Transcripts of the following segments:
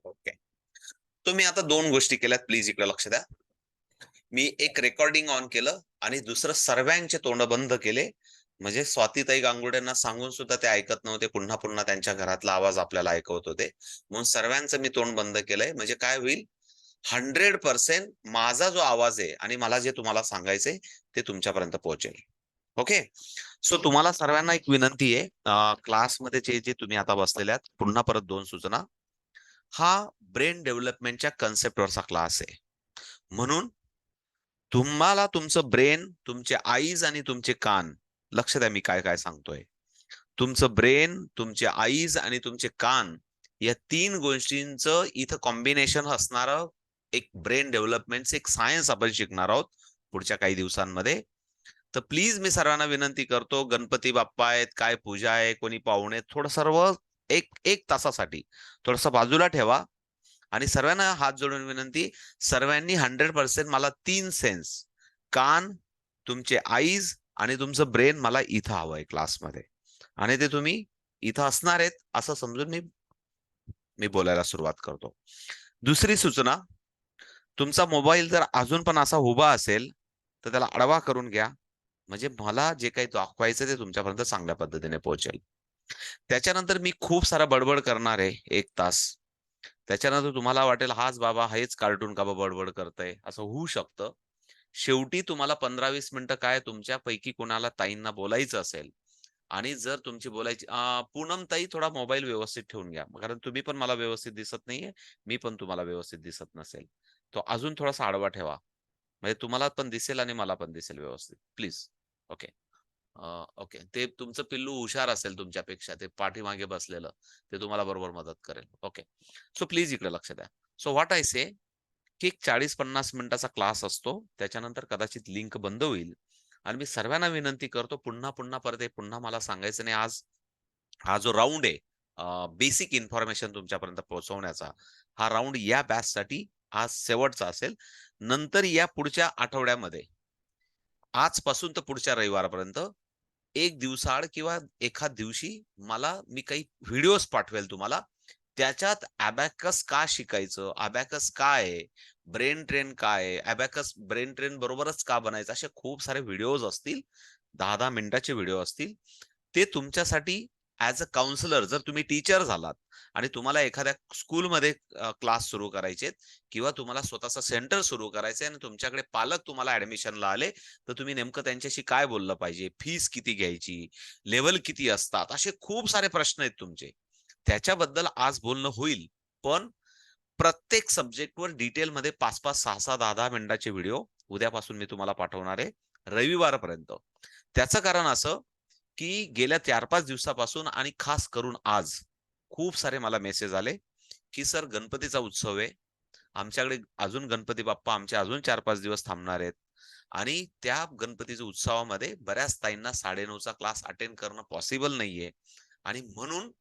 Okay. तुम्ही आता दोन गोष्टी केल्यात, प्लीज इकडे लक्ष द्या. मी एक रेकॉर्डिंग ऑन केलं आणि दुसरं सर्वांचे तोंड बंद केले. म्हणजे स्वातीताई गांगुड्यांना सांगून सुद्धा ते ऐकत नव्हते. पुन्हा पुन्हा त्यांच्या घरातला आवाज आपल्याला ऐकवत होते. म्हणून सर्वांचं मी तोंड बंद केलंय. म्हणजे काय होईल, 100% माझा जो आवाज आहे आणि मला जे तुम्हाला सांगायचंय ते तुमच्यापर्यंत पोहोचेल. ओके. सो तुम्हाला सर्वांना एक विनंती आहे, क्लासमध्ये जे जे तुम्ही आता बसलेले आहात, पुन्हा परत 2 सूचना. हा ब्रेन डेव्हलपमेंटच्या कन्सेप्टवरचा क्लास आहे. म्हणून तुम्हाला तुमचं ब्रेन, तुमचे आईज आणि तुमचे कान, लक्ष द्या मी काय काय सांगतोय. तुमचं ब्रेन, तुमचे आईज आणि तुमचे कान, या 3 गोष्टींचं इथं कॉम्बिनेशन असणारं एक ब्रेन डेव्हलपमेंटचं एक सायन्स आपण शिकणार आहोत पुढच्या काही दिवसांमध्ये. तर प्लीज मी सर्वांना विनंती करतो, गणपती बाप्पा आहेत, काय पूजा आहे, कोणी पाहुणे आहेत, थोडं सर्व एक तासासाठी थोडंसं बाजूला ठेवा. आणि सर्वांना हात जोडून विनंती, सर्वांनी 100% मला 3 सेन्स, कान, तुमचे आईज आणि तुमचं ब्रेन मला इथं हवंय क्लासमध्ये. आणि ते तुम्ही इथं असणार आहेत असं समजून मी मी बोलायला सुरुवात करतो. दुसरी सूचना, तुमचा मोबाईल जर अजून पण असा उभा असेल तर त्याला आडवा करून घ्या. म्हणजे मला जे काही दाखवायचं ते तुमच्यापर्यंत चांगल्या पद्धतीने पोहोचेल. त्याच्यानंतर मी खूप सारा बडबड करणार आहे 1 तास. त्याच्यानंतर तुम्हाला वाटेल, हाच बाबा हेच कार्टून का बडबड करतय, असं होऊ शकतं. शेवटी तुम्हाला 15-20 मिनिटं काय तुमच्यापैकी कोणाला ताईंना बोलायचं असेल आणि जर तुमची बोलायची पूनम ताई, थोडा मोबाईल व्यवस्थित ठेवून घ्या. कारण तुम्ही पण मला व्यवस्थित दिसत नाहीये, मी पण तुम्हाला व्यवस्थित दिसत नसेल. तो अजून थोडासा आडवा ठेवा. म्हणजे तुम्हाला पण दिसेल आणि मला पण दिसेल व्यवस्थित. प्लीज. ओके. ओके. ते तुमचं पिल्लू हुशार असेल तुमच्यापेक्षा, ते पाठीमागे बसलेलं. ते तुम्हाला बरोबर मदत करेल. ओके. सो प्लीज इकडे लक्ष द्या. सो व्हॉट आय से, की एक 40-50 मिनिटाचा क्लास असतो. त्याच्यानंतर कदाचित लिंक बंद होईल. आणि मी सर्वांना विनंती करतो, पुन्हा परत पुन्हा मला सांगायचं नाही. आज हा जो राउंड आहे, बेसिक इन्फॉर्मेशन तुमच्यापर्यंत पोहोचवण्याचा, हा राउंड या बॅचसाठी आज शेवटचा असेल. नंतर या पुढच्या आठवड्यामध्ये, आजपासून तर पुढच्या रविवारपर्यंत, एक दिवसाआड किंवा एखाद दिवशी मी काही व्हिडिओज पाठवेल तुम्हाला. त्याच्यात अबॅकस का शिकायचं, अबॅकस काय आहे, ब्रेन ट्रेन काय आहे, अबॅकस ब्रेन ट्रेन बरोबरच का बनायचं, असे खूप सारे व्हिडिओज असतील. 10-10 मिनिटाचे व्हिडिओ असतील. ते तुमच्यासाठी ॲज अ काउन्सिलर, जर तुम्ही टीचर झालात आणि तुम्हाला एखाद्या स्कूलमध्ये क्लास सुरू करायचे किंवा तुम्हाला स्वतःचं सेंटर सुरू करायचंय आणि तुमच्याकडे पालक तुम्हाला ऍडमिशनला आले, तर तुम्ही नेमकं त्यांच्याशी काय बोललं पाहिजे, फीस किती घ्यायची, लेव्हल किती असतात, असे खूप सारे प्रश्न आहेत तुमचे. त्याच्याबद्दल आज बोलणं होईल. पण प्रत्येक सब्जेक्टवर डिटेलमध्ये 5-5, 6-6, 10-10 मिनिटाचे व्हिडिओ उद्यापासून मी तुम्हाला पाठवणार आहे, रविवारपर्यंत. त्याचं कारण असं, की गेल्या 4-5 दिवसापासून आणि खास करून आज खूप सारे मला मेसेज आले, की सर गणपतीचा उत्सव आहे. आमच्याकडे अजून गणपती बाप्पा आमचे अजून 4-5 दिवस थांबणार आहेत. आणि त्या गणपतीच्या उत्सवामध्ये बऱ्याच ताईंना 9:30चा क्लास अटेंड करणं पॉसिबल नाहीये. आणि म्हणून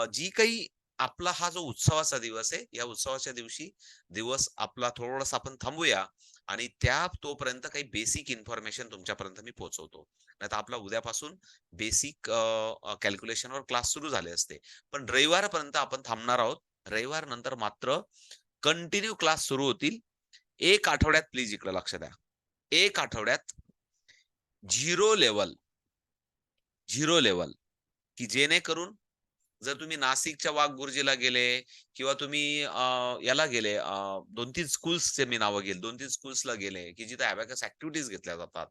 जी काही आपला हा जो उत्सवाचा दिवस आहे, या उत्सवाच्या दिवस आपला थोडासा आपण थांबूया आणि तोपर्यंत काही बेसिक इन्फॉर्मेशन तुमच्यापर्यंत मी पोहोचवतो. नाहीतर आपला उद्यापासून बेसिक कॅल्क्युलेशनवर क्लास सुरू झाले असते. पण रविवारपर्यंत आपण थांबणार आहोत. रविवार नंतर मात्र कंटिन्यू क्लास सुरू होतील. 1 आठवड्यात, प्लीज इकडे लक्ष द्या. 1 आठवड्यात झिरो लेव्हल, झिरो लेव्हल, की जेणेकरून जर तुम्ही नाशिकच्या वाघबुर्जीला गेले किंवा तुम्ही याला गेले, 2-3 स्कूल्सचे मी नावं घेईल. 2-3 स्कूल्सला गेले, की जिथे अबॅकस ॲक्टिव्हिटीज घेतल्या जातात.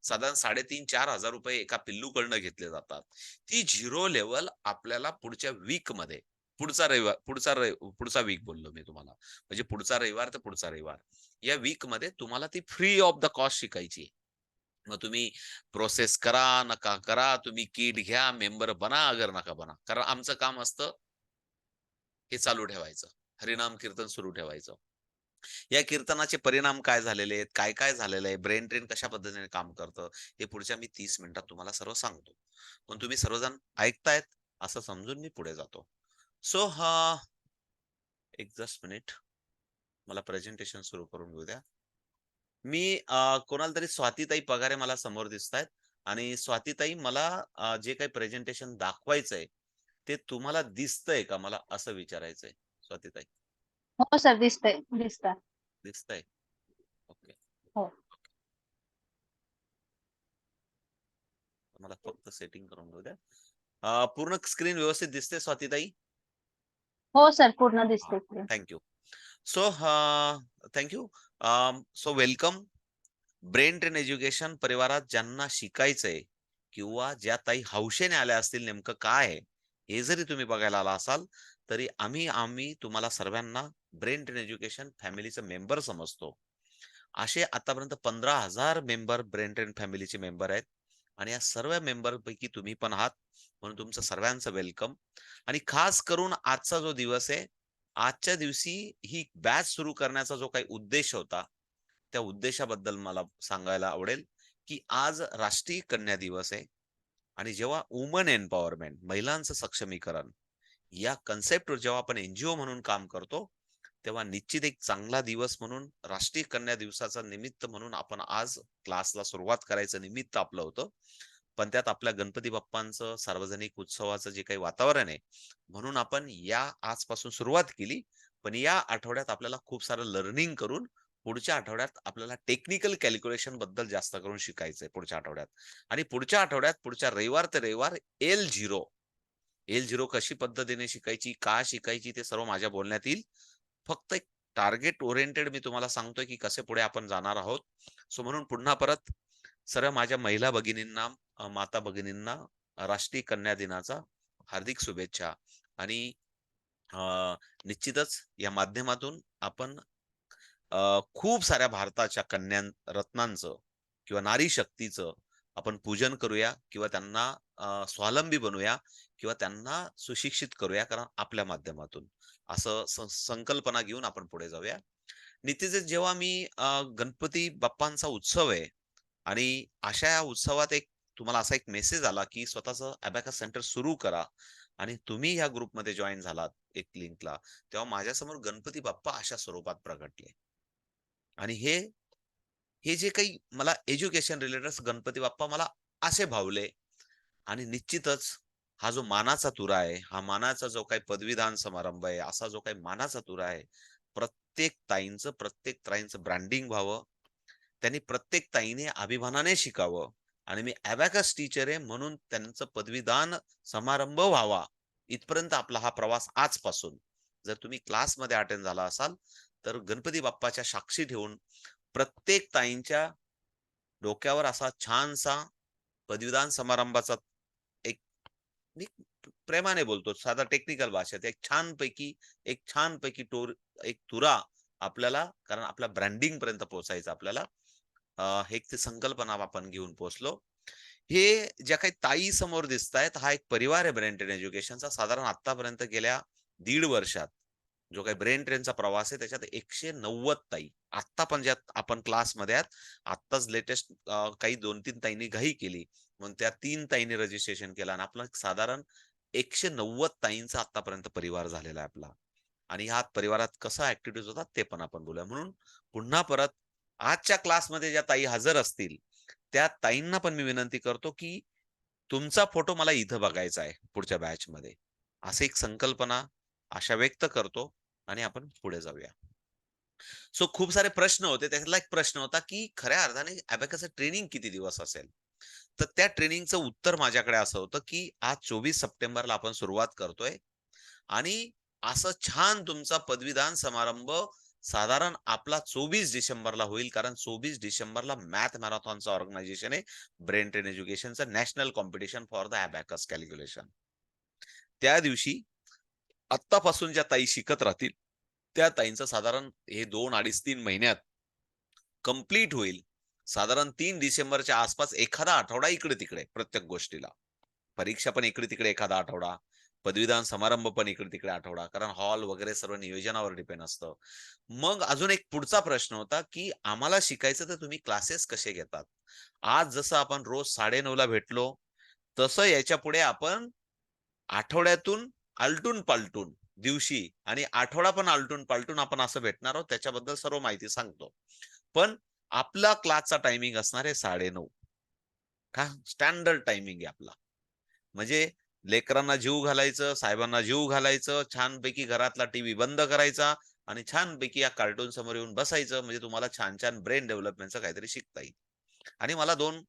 साधारण ₹3,500-4,000 एका पिल्लूकडनं घेतले जातात. ती झिरो लेव्हल आपल्याला पुढच्या वीकमध्ये, पुढचा वीक बोललो मी तुम्हाला. म्हणजे पुढचा रविवार तर पुढचा रविवार. या वीकमध्ये तुम्हाला ती फ्री ऑफ द कॉस्ट शिकायची. मग तुम्ही प्रोसेस करा, नका करा, तुम्ही किट घ्या, मेंबर बना, अगर नका बना. कारण आमचं काम असतं हे चालू ठेवायचं. हरिनाम कीर्तन सुरू ठेवायचं. या कीर्तनाचे परिणाम काय झालेले आहेत, काय-काय झालेलं आहे, ब्रेन ट्रेन कशा पद्धतीने काम करतं, हे पुढच्या मी 30 मिनिटात तुम्हाला सर्व सांगतो. पण तुम्ही सर्वजण ऐकतायत असं समजून मी पुढे जातो. सो एक जस्ट मिनिट, मला प्रेझेंटेशन सुरू करून घेऊ द्या. मी कोणाला तरी स्वातीताई पगारे मला समोर दिसतायत. आणि स्वातीताई मला जे काही प्रेझेंटेशन दाखवायचंय ते तुम्हाला दिसतंय का, मला असं विचारायचंय स्वातीताई. हो सर, दिसतंय दिसतंय. दिसतंय? ओके. हो. मला फक्त सेटिंग करून घेऊ द्या. पूर्ण स्क्रीन व्यवस्थित दिसते स्वातीताई? हो सर, पूर्ण हां, दिसतंय. Thank you. So thank you. So welcome. Brain train education परिवारात ज्यांना शिकायचंय किंवा ज्या ताई हौशेने आल्या असतील नेमकं काय आहे, हे जरी तुम्ही बघायला आला असाल, तरी आम्ही तुम्हाला सर्वांना ब्रेन ट्रेन एज्युकेशन फॅमिलीचं मेंबर समजतो. असे आतापर्यंत 15,000 मेंबर ब्रेन ट्रेन फॅमिलीचे मेंबर आहेत आणि या सर्व मेंबरपैकी तुम्ही पण आहात. म्हणून तुमचं सर्वांचं वेलकम. आणि खास करून आजचा जो दिवस आहे, आजच्या दिवशी ही बॅच सुरू करण्याचा जो काही उद्देश होता, त्या उद्देशाबद्दल मला सांगायला आवडेल, की आज राष्ट्रीय कन्या दिवस आहे आणि जेव्हा वुमन एम्पॉवरमेंट, महिलांचं सक्षमीकरण या कन्सेप्टवर जेव्हा आपण एनजीओ म्हणून काम करतो, तेव्हा निश्चित एक चांगला दिवस म्हणून राष्ट्रीय कन्या दिवसाचा निमित्त म्हणून आपण आज क्लासला सुरुवात करायचं निमित्त आपलं होतं. पण त्यात आपल्या गणपती बाप्पांचं सार्वजनिक उत्सवाचं जे काही वातावरण आहे, म्हणून आपण या आजपासून सुरुवात केली. पण या आठवड्यात आपल्याला खूप सारं लर्निंग करून पुढच्या आठवड्यात आपल्याला टेक्निकल कॅल्क्युलेशन बद्दल जास्त करून शिकायचंय पुढच्या आठवड्यात. आणि पुढच्या आठवड्यात पुढच्या रविवार ते रविवार L0 L0 कशी पद्धतीने शिकायची, का शिकायची ते सर्व माझ्या बोलण्यात येईल. फक्त एक टार्गेट ओरिएंटेड मी तुम्हाला सांगतोय, की कसे पुढे आपण जाणार आहोत. सो म्हणून पुन्हा परत सर्व माझ्या महिला भगिनींना, माता भगिनींना राष्ट्रीय कन्या दिनाचा हार्दिक शुभेच्छा. आणि निश्चितच या माध्यमातून आपण खूप साऱ्या भारताच्या कन्या रत्नांचं किंवा नारी शक्तीचं आपण पूजन करूया किंवा त्यांना स्वावलंबी बनवूया किंवा त्यांना सुशिक्षित करूया, कारण आपल्या माध्यमातून असं संकल्पना घेऊन आपण पुढे जाऊया. निश्चितच जेव्हा मी गणपती बाप्पांचा उत्सव आहे आणि अशा या उत्सवात एक तुम्हाला असा एक मेसेज आला, की स्वतःचं अबॅकस सेंटर सुरू करा आणि तुम्ही या ग्रुपमध्ये जॉइन झालात एक लिंकला, तेव्हा माझ्यासमोर गणपती बाप्पा अशा स्वरूपात प्रगटले. आणि हे जे काही मला एज्युकेशन रिलेटेड गणपती बाप्पा मला असे भावले. आणि निश्चितच हा जो मानाचा तुरा आहे, हा मानाचा जो काही पदवीदान समारंभ आहे, असा जो काही मानाचा तुरा आहे, प्रत्येक ताईंचं ब्रँडिंग व्हावं. त्यांनी प्रत्येक ताईने अभिमानाने शिकावं आणि मी अबॅकस टीचर आहे म्हणून त्यांचं पदवीदान समारंभ व्हावा. इथपर्यंत आपला हा प्रवास आजपासून. जर तुम्ही क्लासमध्ये अटेंड झाला असाल, तर गणपती बाप्पाच्या साक्षी ठेवून प्रत्येक ताईंच्या डोक्यावर असा छानसा पदवीदान समारंभाचा एक, मी प्रेमाने बोलतो, साधा टेक्निकल भाषेत एक छानपैकी एक तुरा आपल्याला, कारण आपल्या ब्रँडिंग पर्यंत पोहोचायचं आपल्याला. हे एक ती संकल्पना आपण घेऊन पोहोचलो. हे ज्या काही ताई समोर दिसतायत, हा एक परिवार आहे ब्रेन ट्रेन एज्युकेशनचा. साधारण आतापर्यंत गेल्या 1.5 वर्षात जो काही ब्रेन ट्रेनचा प्रवास आहे, त्याच्यात 190 ताई आत्ता पण ज्यात आपण क्लासमध्ये आहात. आत्ताच लेटेस्ट काही 2-3 ताईंनी घाई केली. मग त्या 3 ताईंनी रजिस्ट्रेशन केलं आणि आपलं साधारण 190 ताईंचा आतापर्यंत परिवार झालेला आहे आपला. आणि ह्या परिवारात कसा ऍक्टिव्हिटीज होतात ते पण आपण बोलूया. म्हणून पुन्हा परत आजच्या क्लासमध्ये ज्या ताई हजर असतील, त्या ताईंना पण मी विनंती करतो, की तुमचा फोटो मला इथं बघायचा आहे पुढच्या बॅचमध्ये. अशी एक संकल्पना, आशा व्यक्त करतो आणि आपण पुढे जाऊया. सो खूप सारे प्रश्न होते. त्यातला एक प्रश्न होता, की खऱ्या अर्थाने अबॅकसचं ट्रेनिंग किती दिवस असेल? तर त्या ट्रेनिंगचं उत्तर माझ्याकडे असं होतं, की आज 24 सप्टेंबरला आपण सुरुवात करतोय आणि असं छान तुमचा पदवीदान समारंभ साधारण आपला 24 डिसेंबरला होईल. कारण 24 डिसेंबरला मॅथ मॅरेथॉनचं ऑर्गनायझेशन आहे. ब्रेन ट्रेन एज्युकेशनचं national competition for the abacus calculation. त्या दिवशी आत्तापासून ज्या ताई शिकत राहतील, त्या ताईंचं साधारण हे 2-2.5-3 महिन्यात कंप्लीट होईल. साधारण 3 डिसेंबरच्या आसपास एखादा आठवडा इकडे-तिकडे प्रत्येक गोष्टीला. परीक्षा पण इकडे-तिकडे एखादा आठवडा, पदवीदान समारंभ पण इकडे-तिकडे आठवडा. कारण हॉल वगैरे सर्व नियोजनावर डिपेंड असतं. मग अजून एक पुढचा प्रश्न होता, की आम्हाला शिकायचं तर तुम्ही क्लासेस कसे घेतात? आज जसं आपण रोज 9:30ला भेटलो, तसं याच्यापुढे आपण आठवड्यातून आलटून-पालटून दिवशी आणि आठवडा पण आलटून-पालटून आपण असं भेटणार आहोत. त्याच्याबद्दल सर्व माहिती सांगतो. पण आपला क्लासचा टायमिंग असणार आहे 9:30. का स्टँडर्ड टायमिंग आहे आपला. म्हणजे लेकरांना जीव घालायचं, साहेबांना जीव घालायचं, छानपैकी घरातला टीव्ही बंद करायचा आणि छानपैकी या कार्टून समोर येऊन बसायचं. म्हणजे तुम्हाला छान छान ब्रेन डेव्हलपमेंटचं काहीतरी शिकता येईल. आणि मला 2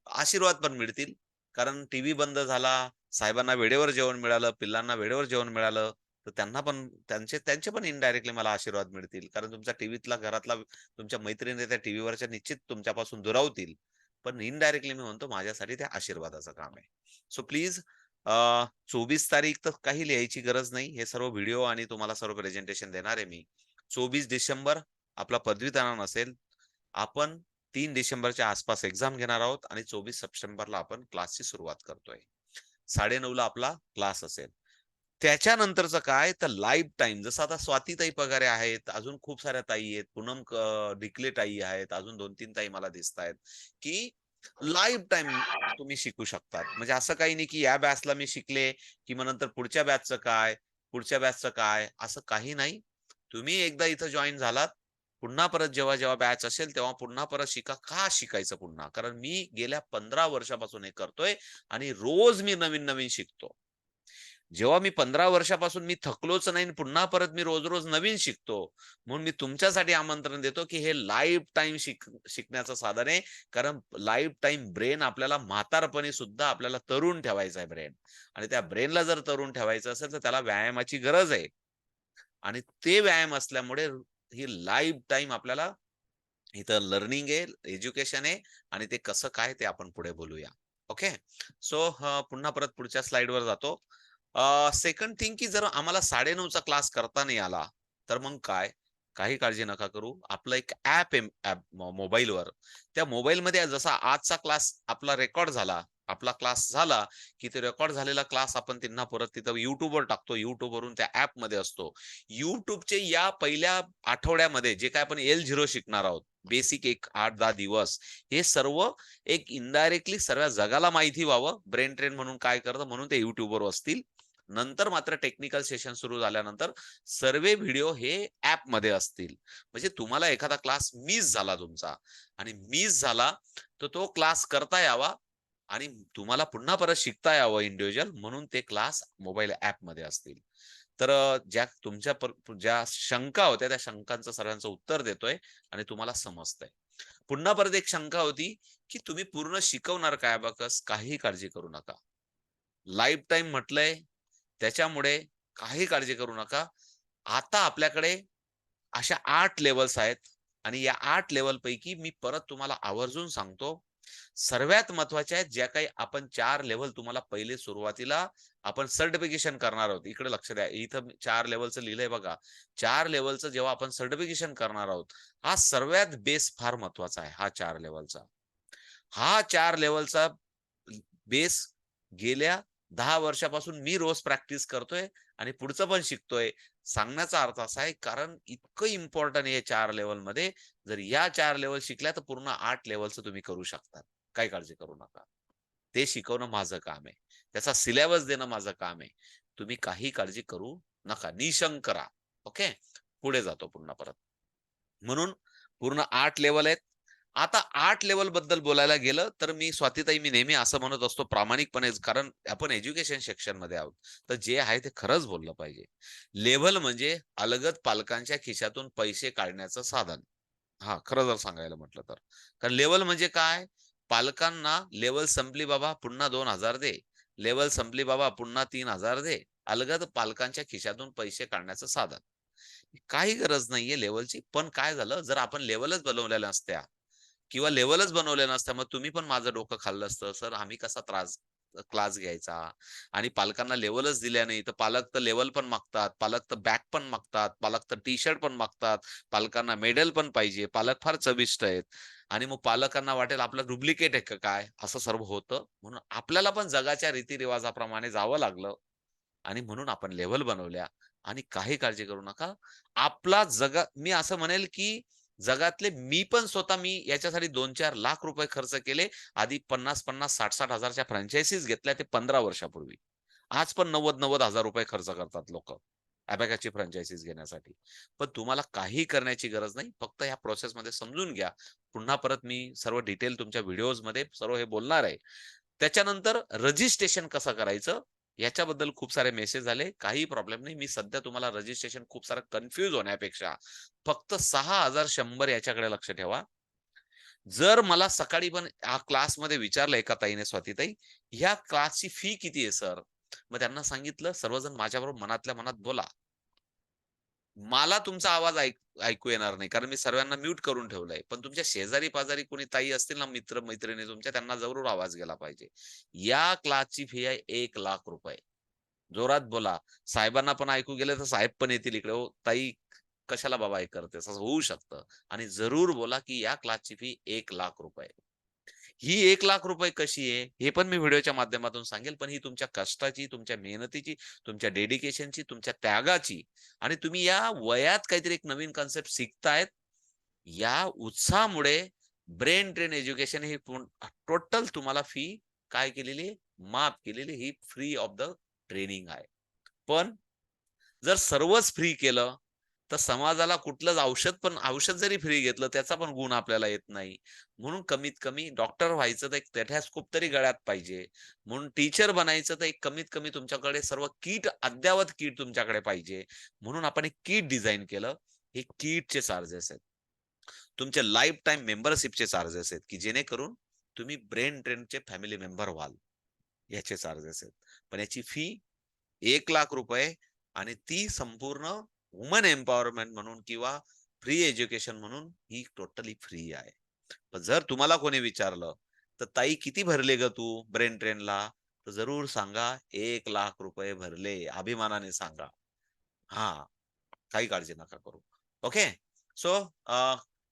आशीर्वाद पण मिळतील. कारण टीव्ही बंद झाला, साहेबांना वेळेवर जेवण मिळालं, पिल्लांना वेळेवर जेवण मिळालं, तर त्यांना पण त्यांचे त्यांचे पण इनडायरेक्टली मला आशीर्वाद मिळतील. कारण तुमच्या टीव्हीतला घरातला तुमच्या मैत्रिणी त्या टीव्हीवरच्या निश्चित तुमच्यापासून दुरावतील. पण इनडायरेक्टली मी म्हणतो माझ्यासाठी ते आशीर्वादाचं काम आहे. सो प्लीज 24 तारीख तर काही लिहायची गरज नाही. हे सर्व व्हिडिओ आणि तुम्हाला सर्व प्रेझेंटेशन देणार आहे मी. 24 डिसेंबर आपला पदवीदान असेल. आपण 3 डिसेंबरच्या आसपास एक्झाम घेणार आहोत आणि 24 सप्टेंबरला आपण क्लासची सुरुवात करतोय. 9:30 ला आपला क्लास असेल. त्याच्यानंतरचं काय तर लाईफ टाईम जसं आता स्वातीताई पगारे आहेत, अजून खूप साऱ्या ताई आहेत, पूनम डिकले ताई आहेत, अजून 2-3 ताई मला दिसतायत, की लाईफ टाईम तुम्ही शिकू शकतात. म्हणजे असं काही नाही, की या बॅचला मी शिकले, की मग नंतर पुढच्या बॅचचं काय, पुढच्या बॅचचं काय, असं काही नाही. तुम्ही एकदा इथं जॉइन झालात, पुन्हा परत जेव्हा बॅच असेल, तेव्हा पुन्हा परत शिका. का शिकायचं पुन्हा? कारण मी गेल्या 15 वर्षापासून हे करतोय आणि रोज मी नवीन-नवीन शिकतो. जेव्हा मी 15 वर्षापासून मी थकलोच नाही आणि पुन्हा परत मी रोज-रोज नवीन शिकतो. म्हणून मी तुमच्यासाठी आमंत्रण देतो, की हे लाईफ टाईम शिकण्याचं साधन आहे. कारण लाईफ टाईम ब्रेन आपल्याला म्हातारपणी सुद्धा आपल्याला तरुण ठेवायचा आहे ब्रेन. आणि त्या ब्रेनला जर तरुण ठेवायचं असेल, तर त्याला व्यायामाची गरज आहे. आणि ते व्यायाम असल्यामुळे ही लाईफ टाईम आपल्याला इथं लर्निंग आहे, एज्युकेशन आहे आणि ते कसं काय ते आपण पुढे बोलूया. ओके. सो पुन्हा परत पुढच्या स्लाइडवर जातो. सेकंड थिंग की जर आम्हाला 9:30 चा क्लास करता नाही आला, तर मग काय? काही काळजी नका करू. आपलं एक ॲप आहे मोबाईलवर. त्या मोबाईलमध्ये जसा आजचा क्लास आपला रेकॉर्ड झाला, आपला क्लास झाला, की ते रेकॉर्ड झालेला क्लास आपण त्यांना परत तिथं YouTubeवर टाकतो. YouTubeवरून त्या ॲपमध्ये असतो. YouTubeचे या पहिल्या आठवड्यामध्ये जे काही आपण L0 शिकणार आहोत, बेसिक एक 8-10 दिवस, हे सर्व एक इनडायरेक्टली सर्व जगाला माहिती व्हावं, ब्रेन ट्रेन म्हणून काय करतं म्हणून ते YouTubeवर असतील. नंतर मात्र टेक्निकल सेशन सुरू झाल्यानंतर सर्व व्हिडिओ हे ॲपमध्ये असतील. म्हणजे तुम्हाला एखादा क्लास मिस झाला तुमचा आणि मिस झाला, तर तो क्लास करता यावा आणि तुम्हाला पुन्हा परत शिकता यावं इंडिव्हिज्युअल म्हणून ते क्लास मोबाईल ॲपमध्ये असतील. तर ज्या तुमच्या ज्या शंका होत्या त्या शंकांचं सर्वांचं उत्तर देतोय आणि तुम्हाला समजतंय. पुन्हा परत एक शंका होती, की तुम्ही पूर्ण शिकवणार काय अबॅकस? काहीही काळजी करू नका. लाईफ टाईम म्हटलंय, त्याच्यामुळे काही काळजी करू नका. आता आपल्याकडे अशा 8 लेव्हल्स आहेत आणि या 8 लेव्हलपैकी मी परत तुम्हाला आवर्जून सांगतो, सर्वात महत्त्वाच्या आहेत ज्या काही आपण 4 लेव्हल तुम्हाला पहिले सुरुवातीला आपण सर्टिफिकेशन करणार आहोत. इकडे लक्ष द्या. इथं 4 लेव्हलचं लिहिलंय बघा. 4 लेव्हलचं जेव्हा आपण सर्टिफिकेशन करणार आहोत, हा सर्वात बेस फार महत्त्वाचा आहे, हा 4 लेव्हलचा. हा 4 लेव्हलचा बेस गेल्या 10 वर्षापासून मी रोज प्रॅक्टिस करतोय आणि पुढचं पण शिकतोय. सांगण्याचा अर्थ असा आहे कारण इतकं इम्पोर्टंट आहे 4 लेव्हलमध्ये. जर या 4 लेव्हल शिकल्या तर पूर्ण 8 लेव्हलचं तुम्ही करू शकता. काही काळजी करू नका. ते शिकवणं माझं काम आहे. त्याचा सिलेबस देणं माझं काम आहे. तुम्ही काही काळजी करू नका. निशंक राहा. ओके. पुढे जातो पुन्हा परत. म्हणून पूर्ण 8 लेव्हल आहेत. आता 8 लेव्हल बद्दल बोलायला गेलं, तर स्वातीताई मी नेहमी असं म्हणत असतो प्रामाणिकपणे कारण आपण एज्युकेशन सेक्शनमध्ये आहोत. तर जे आहे ते खरंच बोललं पाहिजे. लेव्हल म्हणजे अलगद पालकांच्या खिशातून पैसे काढण्याचं साधन. हां, खरं जर सांगायला म्हटलं तर. कारण लेव्हल म्हणजे काय? पालकांना लेव्हल संपली बाबा पुन्हा 2,000 दे. लेव्हल संपली बाबा पुन्हा 3,000 दे. अलगद पालकांच्या खिशातून पैसे काढण्याचं साधन. काही गरज नाहीये लेव्हलची. पण काय झालं, जर आपण लेव्हलच बनवलेल्या नसत्या किंवा लेव्हलच बनवल्या नसत्या, मग तुम्ही पण माझं डोकं खाल्लं असतं. सर आम्ही कसा क्लास घ्यायचा आणि पालकांना लेव्हलच दिल्या नाही, तर पालक तर लेव्हल पण मागतात, पालक तर बॅग पण मागतात, पालक तर टी-शर्ट पण मागतात, पालकांना मेडल पण पाहिजे. पालक फार चविष्ट आहेत आणि मग पालकांना वाटेल आपलं डुप्लिकेट आहे का काय? असं सर्व होतं. म्हणून आपल्याला पण जगाच्या रीतिरिवाजाप्रमाणे जावं लागलं आणि म्हणून आपण लेव्हल बनवल्या आणि काही काळजी करू नका. आपला मी असं म्हणेल, की जगातले मी पण स्वतः याच्यासाठी 2-4 लाख रुपये खर्च केले. आधी 50-50, 60-60 हजारच्या फ्रँचायझीस घेतल्या ते 15 वर्षापूर्वी. आज पण 90-90 हजार रुपये खर्च करतात लोकं. अबॅकसची फ्रँचायझीज घेण्यासाठी. पण तुम्हाला काही करण्याची गरज नाही. फक्त ह्या प्रोसेसमध्ये समजून घ्या. पुन्हा परत मी सर्व डिटेल तुमच्या व्हिडिओजमध्ये सर्व हे बोलणार आहे. त्याच्यानंतर रजिस्ट्रेशन कसं करायचं याच्याबद्दल खूप सारे मेसेज आले. काही प्रॉब्लेम नाही. मी सध्या तुम्हाला रजिस्ट्रेशन खूप सारं कन्फ्यूज होण्यापेक्षा फक्त 6,100 याच्याकडे लक्ष ठेवा. जर मला सकाळी पण क्लासमध्ये विचारलं एका ताईने, स्वातीताई, ह्या क्लासची फी किती आहे सर? मग त्यांना सांगितलं, सर्वजण माझ्याबरोबर मनातल्या मनात बोला. मला तुमचा आवाज ऐकू येणार नाही, कारण मी सर्वांना म्यूट करून ठेवलंय. पण तुमच्या शेजारी-पाजारी कोणी ताई असतील ना, मित्र-मैत्रिणी तुमच्या, त्यांना जरूर आवाज गेला पाहिजे. या क्लासची फी आहे ₹1,00,000. जोरात बोला. साहेबांना पण ऐकू गेलं तर साहेब पण येतील इकडे. "ओ ताई, कशाला बाबा हे करतेस?" असं होऊ शकतं. आणि जरूर बोला, की या क्लासची फी ₹1,00,000. ही ₹1,00,000 कशी आहे? हे पण मी व्हिडिओच्या माध्यमातून सांगेल. पण ही तुमच्या कष्टाची, तुमच्या मेहनतीची, तुमच्या डेडिकेशनची, तुमच्या त्यागाची आणि तुम्ही या वयात काहीतरी एक नवीन कन्सेप्ट शिकतायत, या उत्साहामुळे ब्रेन ट्रेन एज्युकेशन ही टोटल तुम्हाला फी काय केलेली आहे? माफ केलेली. ही फ्री ऑफ द ट्रेनिंग आहे. पण जर सर्वच फ्री केलं, तर समाजाला कुठलंच औषध जरी फ्री घेतलं, त्याचा पण गुण आपल्याला येत नाही. म्हणून कमीत कमी डॉक्टर व्हायचं तर एक स्टेथोस्कोप तरी गळ्यात पाहिजे. म्हणून टीचर बनायचं तर एक कमीत कमी तुमच्याकडे सर्व किट, अद्ययावत किट तुमच्याकडे पाहिजे. म्हणून आपण एक किट डिझाइन केलं. हे किटचे चार्जेस आहेत. तुमचे लाईफटाईम मेंबरशिपचे चार्जेस आहेत, की जेणेकरून तुम्ही ब्रेन ट्रेनचे फॅमिली मेंबर व्हाल. याचे चार्जेस आहेत. पण याची फी ₹1,00,000 आणि ती संपूर्ण वुमन एम्पॉवरमेंट म्हणून किंवा फ्री एज्युकेशन म्हणून ही टोटली फ्री आहे. पण जर तुम्हाला कोणी विचारलं, तर "ताई किती भरले गं तू ब्रेन ट्रेनला?" तर जरूर सांगा, ₹1,00,000 भरले. अभिमानाने सांगा. हां, काही काळजी नका करू. ओके. सो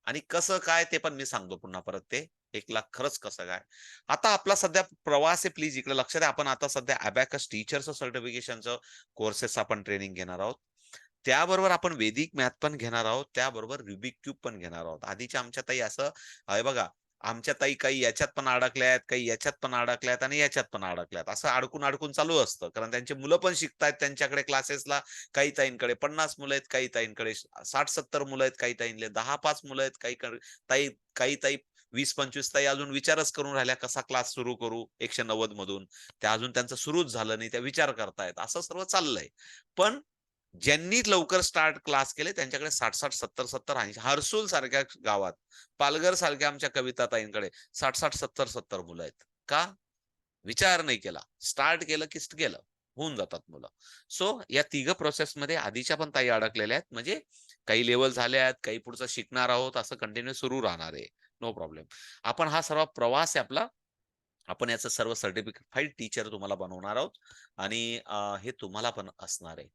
आणि कसं काय ते पण मी सांगतो पुन्हा परत ते. 1,00,000 खरंच कसं काय? आता आपला सध्या प्रवास आहे, प्लीज इकडे लक्ष द्या. आपण आता सध्या अबॅकस टीचरचं सर्टिफिकेशनचं कोर्सेस आपण ट्रेनिंग घेणार आहोत. त्याबरोबर आपण वैदिक मॅथ पण घेणार आहोत. त्याबरोबर रुबिक क्यूब पण घेणार आहोत. आधीच्या आमच्या ताई असं आहे बघा, आमच्या ताई काही याच्यात पण अडकल्यात, काही याच्यात पण अडकल्यात आणि याच्यात पण अडकल्यात. असं अडकून-अडकून चालू असतं. कारण त्यांची मुलं पण शिकतायत त्यांच्याकडे क्लासेसला. काही ताईंकडे 50 मुलं आहेत, काही ताईंकडे 60-70 मुलं आहेत, काही ताईंकडे 10-5 मुलं आहेत, काही ताई 20-25 ताई अजून विचारच करून राहिल्या, कसा क्लास सुरू करू 190 मधून. त्या अजून त्यांचं सुरूच झालं नाही. त्या विचार करतायत. असं सर्व चाललंय. पण ज्यांनी लवकर स्टार्ट क्लास केले त्यांच्याकडे 60-60, 70-70, 80 हर्सूल सारख्या गावात, पालघर सारख्या आमच्या कविताताईंकडे 60-60, 70-70 मुलं आहेत. का? विचार नाही केला. स्टार्ट केलं की गेलं. होऊन जातात मुलं. सो या तिघ प्रोसेसमध्ये आधीच्या पण ताई अडकलेल्या आहेत. म्हणजे काही लेव्हल झाल्या आहेत, काही पुढचं शिकणार आहोत, असं कंटिन्यू सुरू राहणार आहे. No problem. आपण हा सर्व प्रवास आहे आपला. आपण याचं सर्व सर्टिफिकेट टीचर तुम्हाला बनवणार आहोत आणि हे तुम्हाला पण असणार आहे.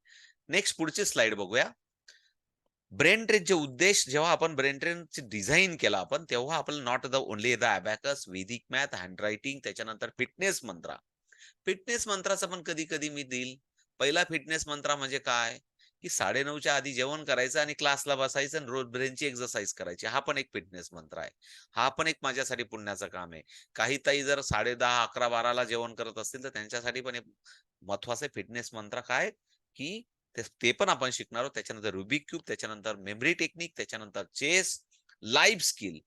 नेक्स्ट पुढची स्लाइड बघूया. ब्रेन ट्रेनचे उद्देश जेव्हा आपण ब्रेन ट्रेनचे डिझाइन केला आपण, तेव्हा आपल्याला not the only the abacus, वैदिक मॅथ, हँडरायटिंग, त्याच्यानंतर फिटनेस मंत्रा. फिटनेस मंत्राचा पण कधी-कधी मी देईल. पहिला फिटनेस मंत्रा म्हणजे काय? की 9:30च्या आधी जेवण करायचं आणि क्लासला बसायचं आणि रोज ब्रेनची एक्सरसाइज करायची. हा पण एक फिटनेस मंत्र आहे. हा पण एक माझ्यासाठी पुण्याचं काम आहे. काही ताई जर 10:30, 11, 12ला जेवण करत असतील, तर त्यांच्यासाठी पण एक महत्वाचं फिटनेस मंत्र काय? की ते पण आपण शिकणार आहोत. त्याच्यानंतर रुबिक क्यूब, त्याच्यानंतर मेमरी टेक्निक, त्याच्यानंतर चेस, लाईफ स्किल.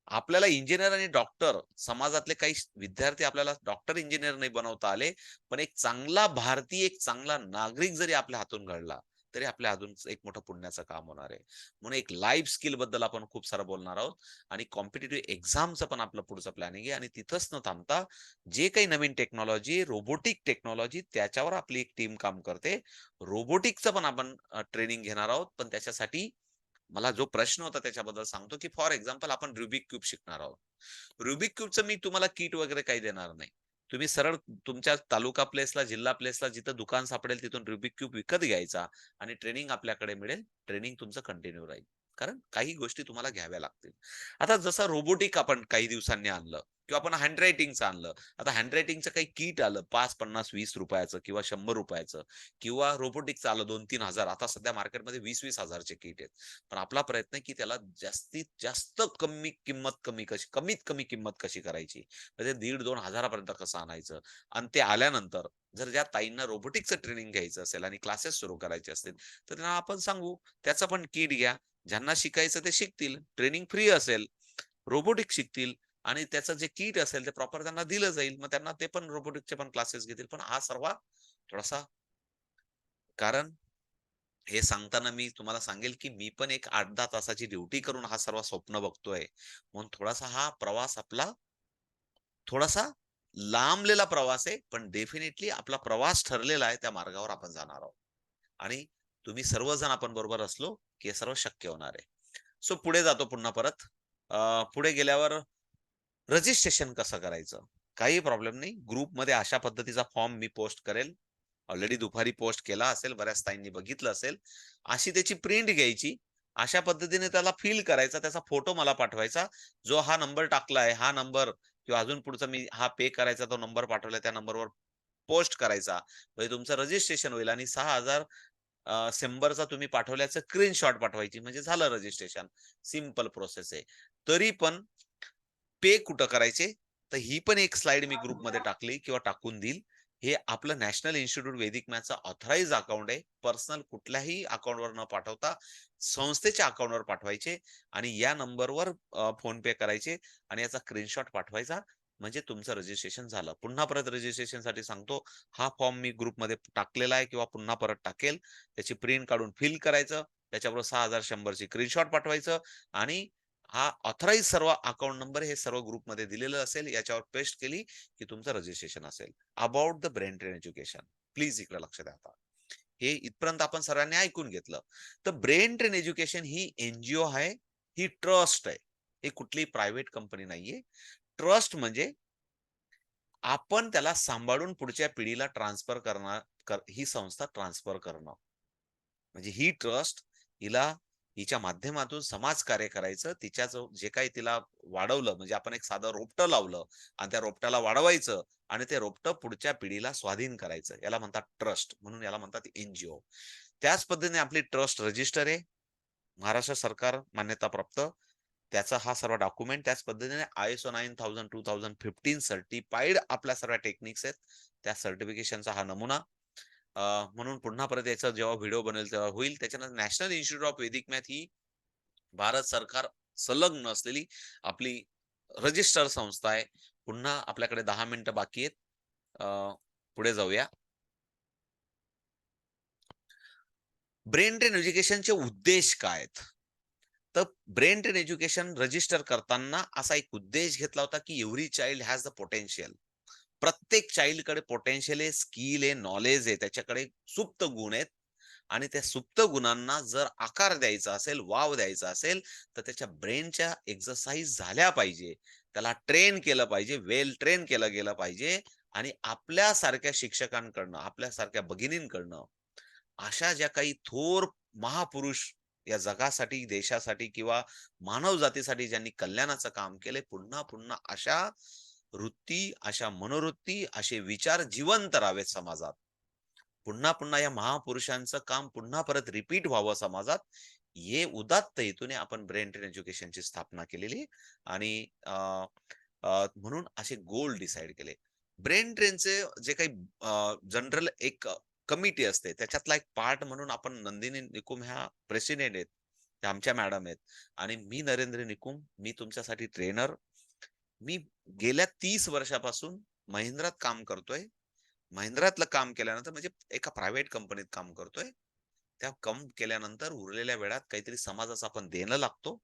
आपल्याला इंजिनिअर आणि डॉक्टर समाजातले काही विद्यार्थी आपल्याला डॉक्टर, इंजिनिअर नाही बनवता आले, पण एक चांगला भारतीय, एक चांगला नागरिक जरी आपल्या हातून घडला, तरी आपल्या हातून एक मोठं पुण्याचं काम होणार आहे. म्हणून एक लाईफ स्किल बद्दल आपण खूप सारं बोलणार आहोत आणि कॉम्पिटिटिव्ह एक्झामचं पण आपलं पुढचं प्लॅनिंग आहे आणि तिथंच न थांबता जे काही नवीन टेक्नॉलॉजी, रोबोटिक टेक्नॉलॉजी त्याच्यावर आपली एक टीम काम करते. रोबोटिकचं पण आपण ट्रेनिंग घेणार आहोत. पण त्याच्यासाठी मला जो प्रश्न होता त्याच्याबद्दल सांगतो, की फॉर एक्झाम्पल आपण रुबिक क्यूब शिकणार आहोत. रुबिक क्यूबचं मी तुम्हाला किट वगैरे काही देणार नाही. तुम्ही सरळ तुमच्या तालुका प्लेसला, जिल्हा प्लेसला जिथं दुकान सापडेल तिथून रुबिक क्यूब विकत घ्यायचा आणि ट्रेनिंग आपल्याकडे मिळेल. ट्रेनिंग तुमचं कंटिन्यू राहील. कारण काही गोष्टी तुम्हाला घ्याव्या लागतील. आता जसं रोबोटिक आपण काही दिवसांनी आणलं किंवा आपण हँडरायटिंगचं आणलं. आता हँडरायटिंगचं काही किट आलं 5, 50, ₹20 किंवा ₹100 किंवा रोबोटिकचं आलं 2-3 हजार. आता सध्या मार्केटमध्ये 20-20 चे किट आहेत. पण आपला प्रयत्न आहे की त्याला जास्तीत जास्त कमीत कमी किंमत कशी करायची. म्हणजे 1,500-2,000 हजारापर्यंत कसं आणायचं आणि ते आल्यानंतर जर ज्या ताईंना रोबोटिकचं ट्रेनिंग घ्यायचं असेल आणि क्लासेस सुरू करायचे असतील, तर त्यांना आपण सांगू, त्याचं पण किट घ्या. ज्यांना शिकायचं ते शिकतील. ट्रेनिंग फ्री असेल. रोबोटिक शिकतील आणि त्याचं जे किट असेल ते प्रॉपर त्यांना दिलं जाईल. मग त्यांना ते पण रोबोटिकचे पण क्लासेस घेतील. पण हा सर्व थोडासा कारण हे सांगताना मी तुम्हाला सांगेल, की मी पण एक 8-10 तासाची ड्युटी करून हा सर्व स्वप्न बघतोय. म्हणून थोडासा हा प्रवास आपला थोडासा लांबलेला प्रवास आहे. पण डेफिनेटली आपला प्रवास ठरलेला आहे. त्या मार्गावर आपण जाणार आहोत. आणि तुम्ही सर्वजण आपण बरोबर असलो, की हे सर्व शक्य होणार आहे. सो पुढे जातो पुन्हा परत. पुढे गेल्यावर रजिस्ट्रेशन कसं करायचं? काही प्रॉब्लेम नाही. ग्रुपमध्ये अशा पद्धतीचा फॉर्म मी पोस्ट करेल. ऑलरेडी दुपारी पोस्ट केला असेल, बऱ्याच ताईंनी बघितलं असेल. अशी त्याची प्रिंट घ्यायची. अशा पद्धतीने त्याला फिल करायचा. त्याचा फोटो मला पाठवायचा. जो हा नंबर टाकलाय, हा नंबर किंवा अजून पुढचा मी हा पे करायचा तो नंबर पाठवलाय, त्या नंबरवर पोस्ट करायचा. म्हणजे तुमचं रजिस्ट्रेशन होईल आणि 6,000 शंभरचा तुम्ही पाठवल्याचं स्क्रीनशॉट पाठवायची म्हणजे झालं रजिस्ट्रेशन. सिंपल प्रोसेस आहे. तरी पण पे कुठं करायचे? तर ही पण एक स्लाइड मी ग्रुपमध्ये टाकली किंवा टाकून देईल. हे आपलं नॅशनल इन्स्टिट्यूट वैदिक मॅथ्सचं ऑथराइज्ड अकाउंट आहे. पर्सनल कुठल्याही अकाउंटवर न पाठवता संस्थेच्या अकाउंटवर पाठवायचे आणि या नंबरवर पे करायचे आणि याचा स्क्रीनशॉट पाठवायचा. म्हणजे तुमचं रजिस्ट्रेशन झालं. पुन्हा परत रजिस्ट्रेशनसाठी सांगतो, हा फॉर्म मी ग्रुपमध्ये टाकलेला आहे किंवा पुन्हा परत टाकेल. त्याची प्रिंट काढून फिल करायचं. त्याच्याबरोबर 6,100 ची स्क्रीनशॉट पाठवायचं आणि हा ऑथराइज्ड सर्व अकाउंट नंबर हे सर्व ग्रुपमध्ये दिलेलं असेल. याच्यावर पेस्ट केली, की तुमचं रजिस्ट्रेशन असेल. About the brain train education. Please इकडे लक्ष द्या आता. हे इथपर्यंत आपण सर्वांनी ऐकून घेतलं. तर ब्रेन ट्रेन एज्युकेशन ही एन आहे. ही ट्रस्ट आहे. ही कुठलीही प्रायव्हेट कंपनी नाहीये. ट्रस्ट म्हणजे आपण त्याला सांभाळून पुढच्या पिढीला ट्रान्सफर करणार ही संस्था ट्रान्सफर करणं. म्हणजे ही ट्रस्ट हिला हिच्या माध्यमातून समाजकार्य करायचं. तिच्या जो जे काही तिला वाढवलं म्हणजे आपण एक साधं रोपटं लावलं आणि त्या रोपट्याला वाढवायचं आणि ते रोपटं पुढच्या पिढीला स्वाधीन करायचं. याला म्हणतात ट्रस्ट. म्हणून याला म्हणतात एन त्याच पद्धतीने आपली ट्रस्ट रजिस्टर आहे. महाराष्ट्र सरकार मान्यताप्राप्त. त्याचा हा सर्व डॉक्युमेंट त्याच पद्धतीने ISO 9000 2015 सर्टिफाईड आपल्या सर्व टेक्निक्स आहेत. त्या सर्टिफिकेशनचा हा नमुना. म्हणून पुन्हा परत याचा जेव्हा व्हिडिओ बनेल तेव्हा होईल. त्याच्यानंतर नॅशनल इन्स्टिट्यूट ऑफ वैदिक मॅथ ही भारत सरकार संलग्न असलेली आपली रजिस्टर संस्था आहे. पुन्हा आपल्याकडे 10 मिनिटं बाकी आहेत. पुढे जाऊया. ब्रेन ट्रेन एज्युकेशनचे उद्देश काय आहेत? तर ब्रेन ट्रेन एज्युकेशन रजिस्टर करताना असा एक उद्देश घेतला होता, की every child has the potential. प्रत्येक चाइल्डकडे पोटेन्शियल आहे, स्किल आहे, नॉलेज आहे. त्याच्याकडे सुप्त गुण आहेत आणि त्या सुप्त गुणांना जर आकार द्यायचा असेल, वाव द्यायचा असेल, तर त्याच्या ब्रेनच्या एक्सरसाइज झाल्या पाहिजे. त्याला ट्रेन केलं पाहिजे, वेल ट्रेन केलं गेलं पाहिजे आणि आपल्यासारख्या शिक्षकांकडनं, आपल्यासारख्या भगिनींकडनं अशा ज्या काही थोर महापुरुष या जगासाठी, देशासाठी किंवा मानव जातीसाठी ज्यांनी कल्याणाचं काम केले, पुन्हा पुन्हा अशा वृत्ती, अशा मनोवृत्ती, असे विचार जिवंत राहावेत समाजात. पुन्हा पुन्हा या महापुरुषांचं काम पुन्हा परत रिपीट व्हावं समाजात. हे उदात्त हेतूने आपण ब्रेन ट्रेन एज्युकेशनची स्थापना केलेली आहे. आणि अ, अ, म्हणून असे गोल डिसाईड केले. ब्रेन ट्रेनचे जे काही जनरल एक कमिटी असते, त्याच्यातला एक पार्ट म्हणून आपण नंदिनी निकुम ह्या प्रेसिडेंट आहेत. त्या आमच्या मॅडम आहेत आणि मी नरेंद्र निकुम, मी तुमच्यासाठी ट्रेनर. मी गेल्या 30 वर्षापासून महिंद्रात काम करतोय. महिंद्रातलं काम केल्यानंतर म्हणजे एका प्रायव्हेट कंपनीत काम करतोय. त्या काम केल्यानंतर उरलेल्या वेळात काहीतरी समाजाचं आपण देणं लागतो.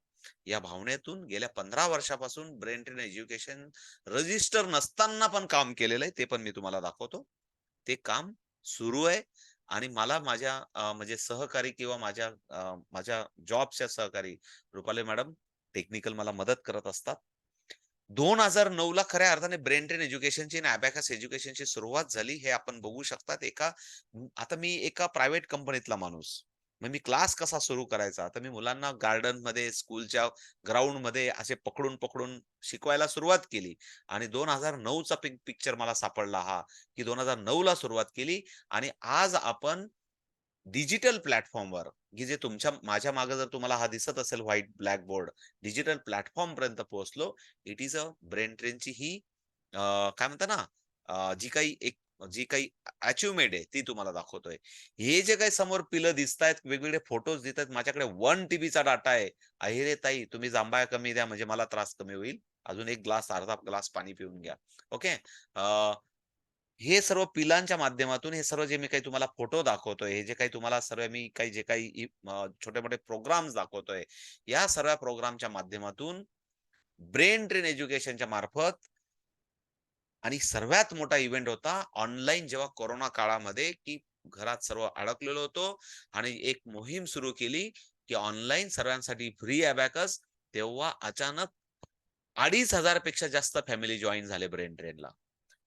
या भावनेतून गेल्या 15 वर्षापासून ब्रेन ट्रेन एज्युकेशन रजिस्टर नसताना पण काम केलेलं आहे. ते पण मी तुम्हाला दाखवतो. ते काम सुरू आहे आणि मला माझ्या म्हणजे सहकारी किंवा माझ्या जॉबच्या सहकारी रुपाली मॅडम टेक्निकल मला मदत करत असतात. 2009 ला खऱ्या अर्थाने ब्रेन ट्रेन एज्युकेशनची आणि अबॅकस एज्युकेशनची सुरुवात झाली. हे आपण बघू शकतात. आता मी एका प्रायव्हेट कंपनीतला माणूस. मग मी क्लास कसा सुरू करायचा? तर मी मुलांना गार्डनमध्ये, स्कूलच्या ग्राउंडमध्ये असे पकडून शिकवायला सुरुवात केली आणि 2009 चा पिक्चर मला सापडला हा, की 2009 ला सुरुवात केली आणि आज आपण डिजिटल प्लॅटफॉर्मवर, की जे माझ्या मागे जर तुम्हाला हा दिसत असेल व्हाईट ब्लॅक बोर्ड, डिजिटल प्लॅटफॉर्मपर्यंत पोहोचलो. इट इस अ ब्रेन ट्रेनची ही काय म्हणता ना, जी काही अचिव्हमेंट आहे ती तुम्हाला दाखवतोय. हे जे काही समोर पिलं दिसतायत, वेगवेगळे फोटोज दिसतायत. माझ्याकडे 1 टीबीचा डाटा आहे. "अहिरे ताई, तुम्ही जांभळा कमी द्या म्हणजे मला त्रास कमी होईल. अजून एक ग्लास, अर्धा ग्लास पाणी पिऊन घ्या." ओके. हे सर्व पिलांच्या माध्यमातून हे सर्व जे मी काही तुम्हाला फोटो दाखवतोय, हे जे काही तुम्हाला सर्व मी काही जे काही छोटे-मोठे प्रोग्राम्स दाखवतोय, या सर्व प्रोग्रामच्या माध्यमातून ब्रेन ट्रेन एज्युकेशनच्या मार्फत आणि सर्वात मोठा इव्हेंट होता ऑनलाईन जेव्हा कोरोना काळामध्ये, की घरात सर्व अडकलेलो होतो आणि एक मोहीम सुरू केली, की ऑनलाईन सर्वांसाठी फ्री अबॅकस. तेव्हा अचानक 2,500 पेक्षा जास्त फॅमिली जॉइन झाले ब्रेन ट्रेनला.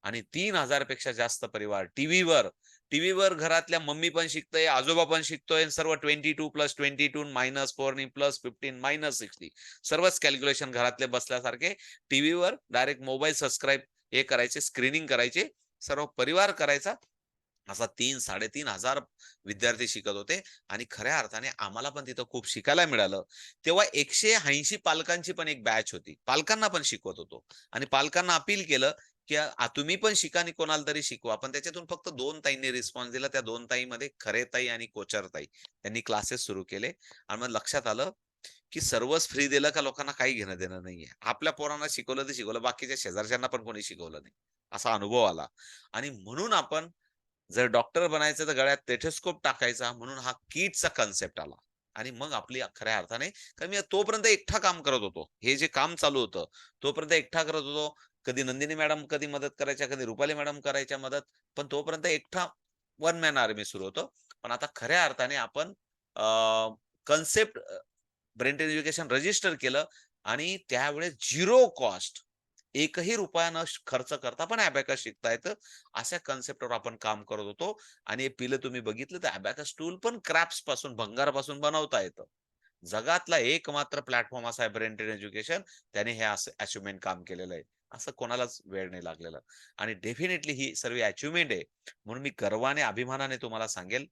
आणि 3,000 पेक्षा जास्त परिवार टीव्हीवर घरातल्या मम्मी पण शिकतंय, आजोबा पण शिकतोय. सर्व 22 प्लस 22 मायनस 4 आणि प्लस 15 मायनस 60 सर्वच कॅल्क्युलेशन घरातले बसल्यासारखे टीव्हीवर डायरेक्ट मोबाईल सबस्क्राईब हे करायचे, स्क्रीनिंग करायचे. सर्व परिवार करायचा. असा 3,000-3,500 विद्यार्थी शिकत होते आणि खऱ्या अर्थाने आम्हाला पण तिथं खूप शिकायला मिळालं. तेव्हा 180 पालकांची पण एक बॅच होती. पालकांना पण शिकवत होतो आणि पालकांना अपील केलं, की तुम्ही पण शिका आणि कोणाला तरी शिकवा. पण त्याच्यातून फक्त 2 ताईंनी रिस्पॉन्स दिला. त्या 2 ताईमध्ये खरे ताई आणि कोचर ताई. त्यांनी क्लासेस सुरू केले आणि मग लक्षात आलं, की सर्वच फ्री दिलं का लोकांना काही घेणं-देणं नाहीये. आपल्या पोरांना शिकवलं तर शिकवलं, बाकीच्या शेजारच्यांना पण कोणी शिकवलं नाही. असा अनुभव आला आणि म्हणून आपण जर डॉक्टर बनायचं तर गळ्यात स्टेथोस्कोप टाकायचा म्हणून हा किटचा कन्सेप्ट आला. आणि मग आपली खऱ्या अर्थाने कारण मी तोपर्यंत एकटा काम करत होतो. हे जे काम चालू होतं, तोपर्यंत एकटा करत होतो. कधी नंदिनी मॅडम कधी मदत करायच्या, कधी रुपाली मॅडम करायच्या मदत. पण तोपर्यंत एकटा वन मॅन आर्मी सुरू होतं. पण आता खऱ्या अर्थाने आपण कन्सेप्ट ब्रेन एज्युकेशन रजिस्टर केलं आणि त्यावेळेस झिरो कॉस्ट एकही रुपया न खर्च करता पण अबॅकस शिकता येतं. अशा कन्सेप्टवर आपण काम करत होतो आणि हे पिलं तुम्ही बघितलं तर अबॅकस टूल पण क्रॅप्स पासून, भंगारापासून बनवता येतं. जगातला एकमात्र प्लॅटफॉर्म असा आहे ब्रेन ट्रेन एज्युकेशन. त्याने हे असं अचिव्हमेंट काम केलेलं आहे. असं कोणालाच वेळ नाही लागलेला. आणि डेफिनेटली ही सर्व अचिव्हमेंट आहे. म्हणून मी गर्वाने, अभिमानाने तुम्हाला सांगेल,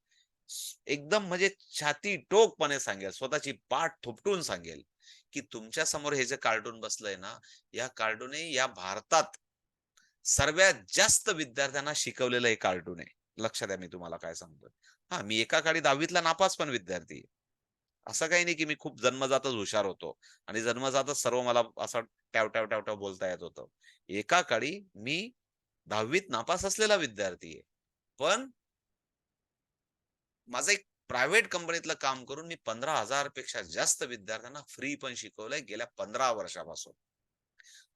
एकदम म्हणजे छाती टोकपणे सांगेल, स्वतःची पाठ थोपटून सांगेल, की तुमच्या समोर हे जे कार्टून बसलंय ना, या कार्टूनने या भारतात सर्वात जास्त विद्यार्थ्यांना शिकवलेलं एक कार्टून आहे. लक्षात द्या मी तुम्हाला काय सांगतोय. हां, मी एका काळी 10वीतला नापास पण विद्यार्थी आहे. असं काही नाही, की मी खूप जन्मजातच हुशार होतो आणि जन्मजातच सर्व मला असं टॅव-टॅव बोलता येत होतं. एका काळी मी 10वीत नापास असलेला विद्यार्थी आहे. पण माझं एक प्रायव्हेट कंपनीतलं काम करून मी 15,000 पेक्षा जास्त विद्यार्थ्यांना फ्री पण शिकवलंय गेल्या 15 वर्षापासून.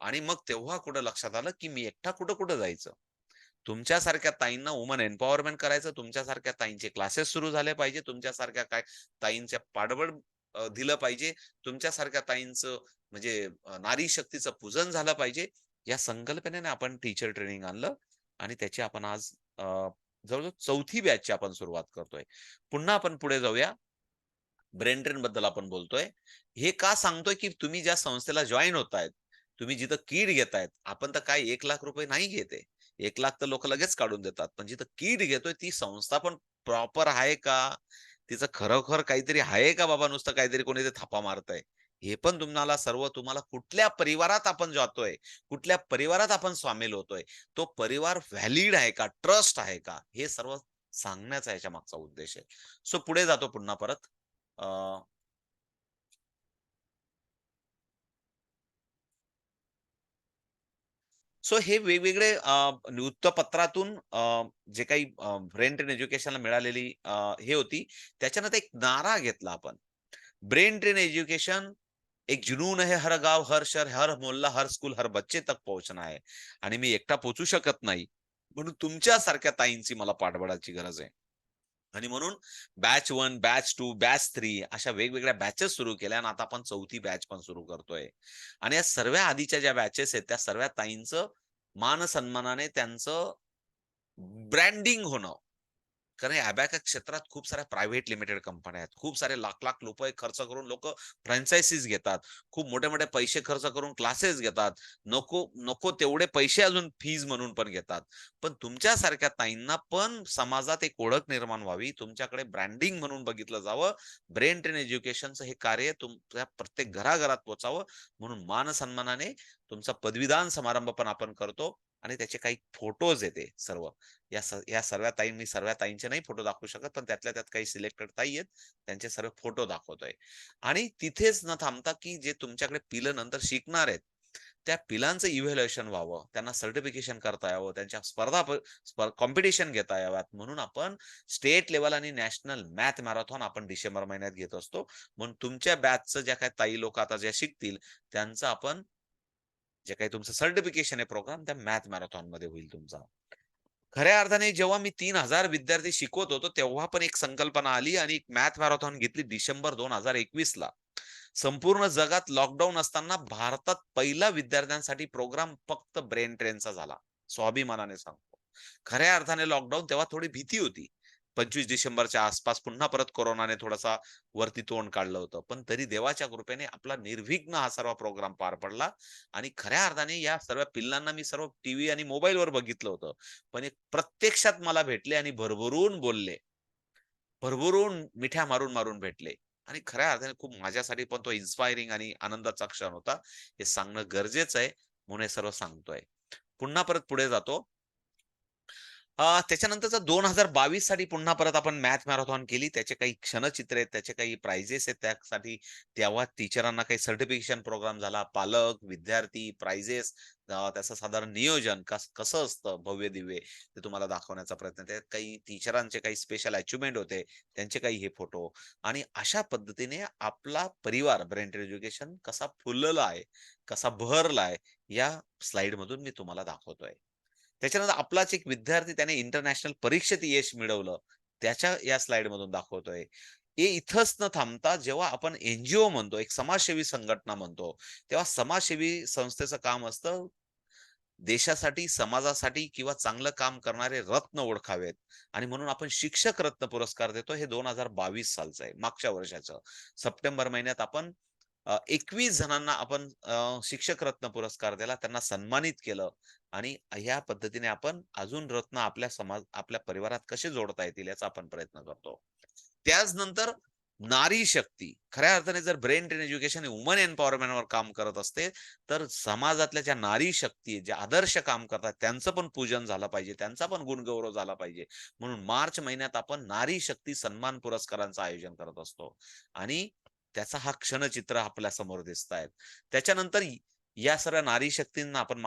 आणि मग तेव्हा कुठं लक्षात आलं, की मी एकटा कुठं-कुठं जायचं. तुमच्यासारख्या ताईंना वुमन एम्पॉवरमेंट करायचं, तुमच्यासारख्या ताईंचे क्लासेस सुरू झाले पाहिजे, तुमच्यासारख्या काय ताईंच्या पाठबळ दिलं पाहिजे, तुमच्यासारख्या ताईंचं म्हणजे नारी शक्तीचं पूजन झालं पाहिजे. या संकल्पनेने आपण टीचर ट्रेनिंग आणलं आणि त्याची आपण आज जवळ-जवळ 4थी बॅचची आपण सुरुवात करतोय. पुन्हा आपण पुढे जाऊया. ब्रेन ड्रेन बद्दल आपण बोलतोय. हे का सांगतोय, की तुम्ही ज्या संस्थेला जॉइन होतायत, तुम्ही जिथं कीट घेतायत, आपण तर काय ₹1,00,000 नाही घेत आहे. 1,00,000 तर लोकं लगेच काढून देतात. पण जिथं कीट घेतोय ती संस्था पण प्रॉपर आहे का? तिचं खरोखर काहीतरी आहे का बाबा नुसतं काहीतरी कोणीतरी थापा मारतंय? हे पण तुम्हाला कुठल्या परिवारात आपण जातोय, कुठल्या परिवारात आपण सामील होतोय, तो परिवार व्हॅलिड आहे का? ट्रस्ट आहे का? हे सर्व सांगण्याचा याच्या मागचा उद्देश आहे. सो पुढे जातो पुन्हा परत. अ, सो हे वेगवेगळे वृत्तपत्रातून जे काही ब्रेन ट्रेन एज्युकेशनला मिळालेली हे होती. त्याच्यानंतर एक नारा घेतला आपण. ब्रेन ट्रेन एजुकेशन एक जुनून है हर गाव, हर शहर, हर मोहल्ला, हर स्कूल, हर बच्चे तक पोहोचना है. आणि मी एकटा पोहोचू शकत नाही. म्हणून तुमच्यासारख्या ताईंची मला पाठबळाची गरज आहे. आणि म्हणून बॅच 1, बॅच 2, बॅच 3 अशा वेगवेगळ्या बॅचेस सुरू केल्या आणि आता आपण 4थी बॅच पण सुरू करतोय. आणि या सर्व आधीच्या ज्या बॅचेस आहेत, त्या सर्व ताईंचं मान-सन्मानाने त्यांचं ब्रँडिंग होणं. कारण या अबॅकस क्षेत्रात खूप साऱ्या प्रायव्हेट लिमिटेड कंपन्या आहेत. खूप सारे लाख-लाख रुपये खर्च करून लोकं फ्रँचायझीस घेतात. खूप मोठे-मोठे पैसे खर्च करून क्लासेस घेतात. नको नको तेवढे पैसे अजून फीज म्हणून पण घेतात. पण तुमच्यासारख्या ताईंना पण समाजात एक ओळख निर्माण व्हावी, तुमच्याकडे ब्रँडिंग म्हणून बघितलं जावं. ब्रेन ट्रेन एज्युकेशनचं हे कार्य तुमच्या प्रत्येक घराघरात पोहोचावं म्हणून मान-सन्मानाने तुमचा पदवीदान समारंभ पण आपण करतो आणि त्याचे काही फोटोज आहे सर्व. या सर्व ताई मी सर्व ताईंचे नाही फोटो दाखवू शकत, पण त्यातल्या त्यात काही सिलेक्टेड ताई आहेत, त्यांचे सर्व फोटो दाखवतोय. आणि तिथेच न थांबता, की जे तुमच्याकडे पिलं नंतर शिकणार आहेत, त्या पिलांचं इव्हॅल्युएशन व्हावं, त्यांना सर्टिफिकेशन करता यावं, त्यांच्या कॉम्पिटिशन घेता याव्यात, म्हणून आपण स्टेट लेव्हल आणि नॅशनल मॅथ मॅरेथॉन आपण डिसेंबर महिन्यात घेत असतो. म्हणून तुमच्या बॅचचं ज्या काही ताई लोकं आता ज्या शिकतील, त्यांचं आपण जे काही तुमचं सर्टिफिकेशन आहे प्रोग्राम, त्या मॅथ मॅरेथॉनमध्ये होईल तुमचा. खऱ्या अर्थाने जेव्हा मी 3,000 विद्यार्थी शिकवत होतो, तेव्हा पण एक संकल्पना आली आणि एक मॅथ मॅरेथॉन घेतली डिसेंबर 2021 ला. संपूर्ण जगात लॉकडाऊन असताना भारतात पहिला विद्यार्थ्यांसाठी प्रोग्राम फक्त ब्रेन ट्रेनचा झाला. स्वाभिमानाने सांगतो. खऱ्या अर्थाने लॉकडाऊन तेव्हा थोडी भीती होती. 25 डिसेंबरच्या आसपास पुन्हा परत कोरोनाने थोडासा वरती तोंड काढलं होतं. पण तरी देवाच्या कृपेने आपला निर्विघ्न हा सर्व प्रोग्राम पार पडला आणि खऱ्या अर्थाने या सर्व पिल्लांना मी सर्व टीव्ही आणि मोबाईलवर बघितलं होतं. पण एक प्रत्यक्षात मला भेटले आणि भरभरून बोलले. भरभरून मिठ्या मारून-मारून भेटले आणि खऱ्या अर्थाने खूप माझ्यासाठी पण तो इन्स्पायरिंग आणि आनंदाचा क्षण होता. हे सांगणं गरजेचं आहे म्हणून हे सर्व सांगतोय. पुन्हा परत पुढे जातो. त्याच्यानंतरचा 2022 साठी पुन्हा परत आपण मॅथ मॅरेथॉन केली. त्याचे काही क्षणचित्र आहेत, त्याचे काही प्राइजेस आहेत त्यासाठी. तेव्हा टीचरांना काही सर्टिफिकेशन प्रोग्राम झाला. पालक, विद्यार्थी, प्राइजेस त्याचं साधारण नियोजन कसं असतं भव्य-दिव्य ते तुम्हाला दाखवण्याचा प्रयत्न. त्यात काही टीचरांचे काही स्पेशल अचिव्हमेंट होते. त्यांचे काही हे फोटो आणि अशा पद्धतीने आपला परिवार ब्रेन एज्युकेशन कसा फुललेला आहे, कसा बहरला आहे, या स्लाइडमधून मी तुम्हाला दाखवतोय. त्याच्यानंतर आपलाच एक विद्यार्थी त्याने इंटरनॅशनल परीक्षेत यश मिळवलं. त्याच्या या स्लाइडमधून दाखवतोय. हे इथंच न थांबता जेव्हा आपण एन म्हणतो, एक समाजसेवी संघटना म्हणतो, तेव्हा समाजसेवी संस्थेचं काम असतं देशासाठी, समाजासाठी किंवा चांगलं काम करणारे रत्न ओळखावेत आणि म्हणून आपण शिक्षक रत्न पुरस्कार देतो. हे 2022 सालचं आहे, मागच्या वर्षाचं. सप्टेंबर महिन्यात आपण 21 जणांना आपण शिक्षक रत्न पुरस्कार दिला. त्यांना सन्मानित केलं आणि ह्या पद्धतीने आपण अजून रत्न आपल्या परिवारात कसे जोडता येतील याचा आपण प्रयत्न करतो. त्याचनंतर नारी शक्ती. खऱ्या अर्थाने जर ब्रेन ट्रेन एज्युकेशन वुमन एम्पॉवरमेंटवर काम करत असते, तर समाजातल्या ज्या नारी शक्ती आहेत, जे आदर्श काम करतात, त्यांचं पण पूजन झालं पाहिजे, त्यांचा पण गुणगौरव झाला पाहिजे. म्हणून मार्च महिन्यात आपण नारी शक्ती सन्मान पुरस्कारांचं आयोजन करत असतो आणि त्याचा हा क्षणचित्र आपल्या समोर दिसतायत. त्याच्यानंतर या सर्व नारी शक्तींना आपण